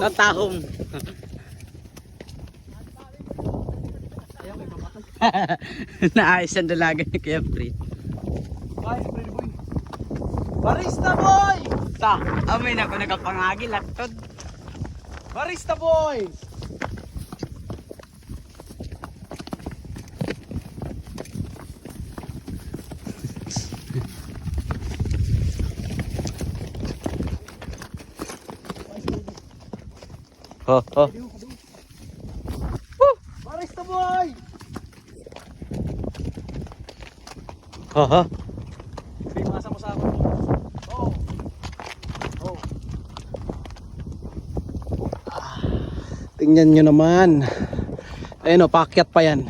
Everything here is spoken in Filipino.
Natahong. Naayos ang dalaga ni Kuya Fred. Ay, Fred boy. Barista boy! Ta, amin ako nakapangagi laktod. Barista boy! Ho, ho. Barista boy! Ho, ho. Hindi masa mo sa ako. Oh. Oh. Tingnan nyo naman. Ayun o, paakyat pa yan.